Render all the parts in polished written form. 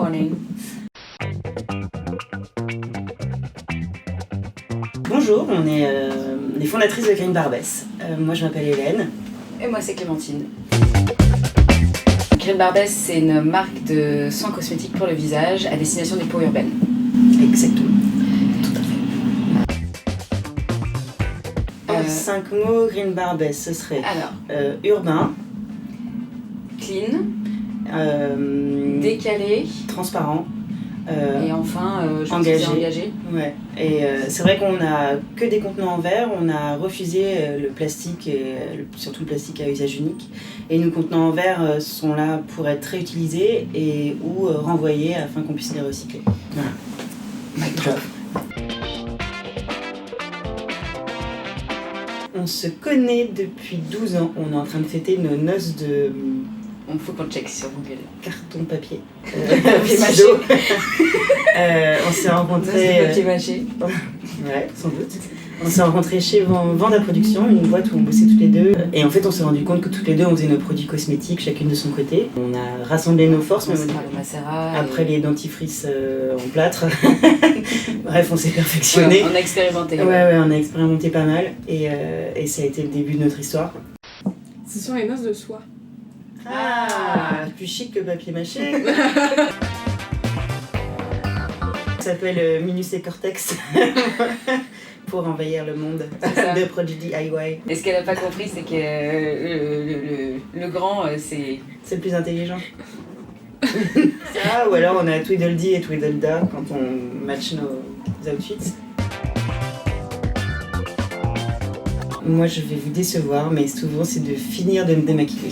morning. Bonjour, on est les fondatrices de Green Barbess. Moi je m'appelle Hélène. Et moi c'est Clémentine. Green Barbess, c'est une marque de soins cosmétiques pour le visage à destination des peaux urbaines. Exactement. Tout à fait. 5 mots, Green Barbess, ce serait Alors, urbain, clean, décalé, transparent, et enfin, engagé. Ouais. Et c'est vrai qu'on a que des contenants en verre, on a refusé le plastique, et surtout le plastique à usage unique. Et nos contenants en verre sont là pour être réutilisés et ou renvoyés afin qu'on puisse les recycler. Voilà. Mic drop. On se connaît depuis 12 ans. On est en train de fêter nos noces de Il faut qu'on check sur Google. carton papier. Papier mâché. ciseaux. On s'est rencontrés. Papier mâché. Ouais, sans doute. On s'est rencontrés chez Vanda Production, une boîte où on bossait toutes les deux. Et en fait, on s'est rendu compte que toutes les deux, on faisait nos produits cosmétiques, chacune de son côté. On a rassemblé nos forces. On s'est parlé de Macera. Après les dentifrices en plâtre. Bref, on s'est perfectionné. Ouais, on a expérimenté. Ouais, on a expérimenté pas mal. Et ça a été le début de notre histoire. Ce sont les noces de soie. Ah, plus chic que le papier mâché. Ça s'appelle Minus et Cortex pour envahir le monde de produits DIY. Et ce qu'elle n'a pas compris, c'est que le grand, c'est... C'est le plus intelligent. Ça, ou alors on a Tweedledee et Tweedledda quand on match nos outfits. Moi je vais vous décevoir, mais souvent c'est de finir de me démaquiller.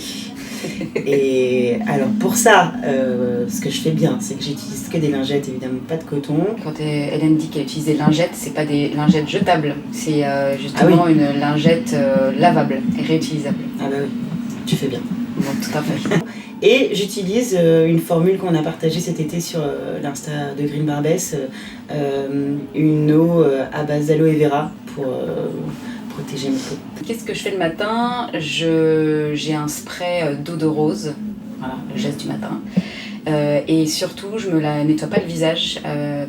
Et alors pour ça, ce que je fais bien, c'est que j'utilise que des lingettes, évidemment pas de coton. Quand Hélène dit qu'elle utilise des lingettes, c'est pas des lingettes jetables, c'est justement une lingette lavable et réutilisable. Ah bah oui, tu fais bien. Donc tout à fait. Et j'utilise une formule qu'on a partagée cet été sur l'Insta de Green Barbess, une eau à base d'aloe vera pour protéger mes peaux. Qu'est-ce que je fais le matin? J'ai un spray d'eau de rose, voilà, le geste du matin. Et surtout, je me la nettoie pas le visage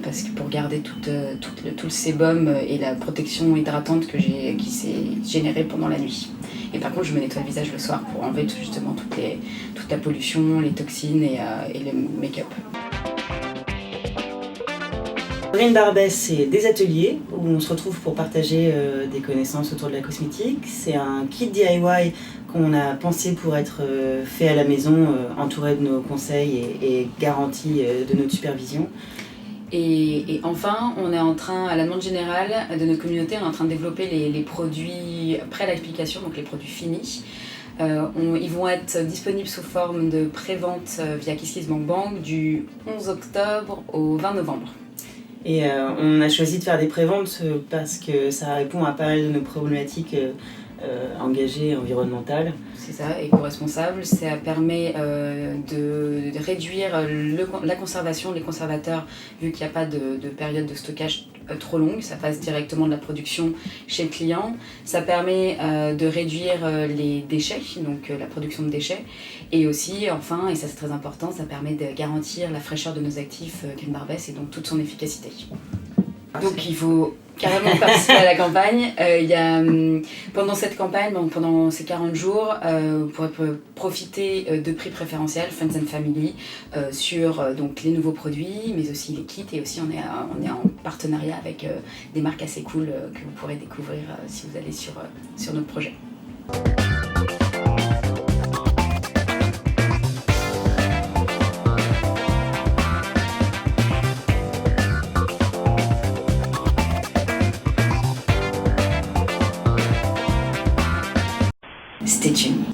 parce que pour garder tout le sébum et la protection hydratante qui s'est générée pendant la nuit. Et par contre, je me nettoie le visage le soir pour enlever justement toute la pollution, les toxines et le make-up. Green Barbess, c'est des ateliers où on se retrouve pour partager des connaissances autour de la cosmétique. C'est un kit DIY qu'on a pensé pour être fait à la maison, entouré de nos conseils et garanti de notre supervision. Et enfin, on est en train, à la demande générale de notre communauté, on est en train de développer les produits prêts à l'application, donc les produits finis. Ils vont être disponibles sous forme de pré-vente via KissKissBankBank du 11 octobre au 20 novembre. Et on a choisi de faire des préventes parce que ça répond à pas mal de nos problématiques engagées environnementales. C'est ça, éco-responsable. Ça permet de réduire la conservation, les conservateurs, vu qu'il n'y a pas de période de stockage trop longue. Ça passe directement de la production chez le client. Ça permet de réduire les déchets, donc la production de déchets. Et aussi, enfin, et ça c'est très important, ça permet de garantir la fraîcheur de nos actifs Green Barbess et donc toute son efficacité. Donc il faut carrément participer à la campagne. Pendant cette campagne, donc pendant ces 40 jours, vous pourrez profiter de prix préférentiels Friends and Family sur donc, les nouveaux produits, mais aussi les kits. Et aussi on est en partenariat avec des marques assez cool que vous pourrez découvrir si vous allez sur notre projet. Stay tuned.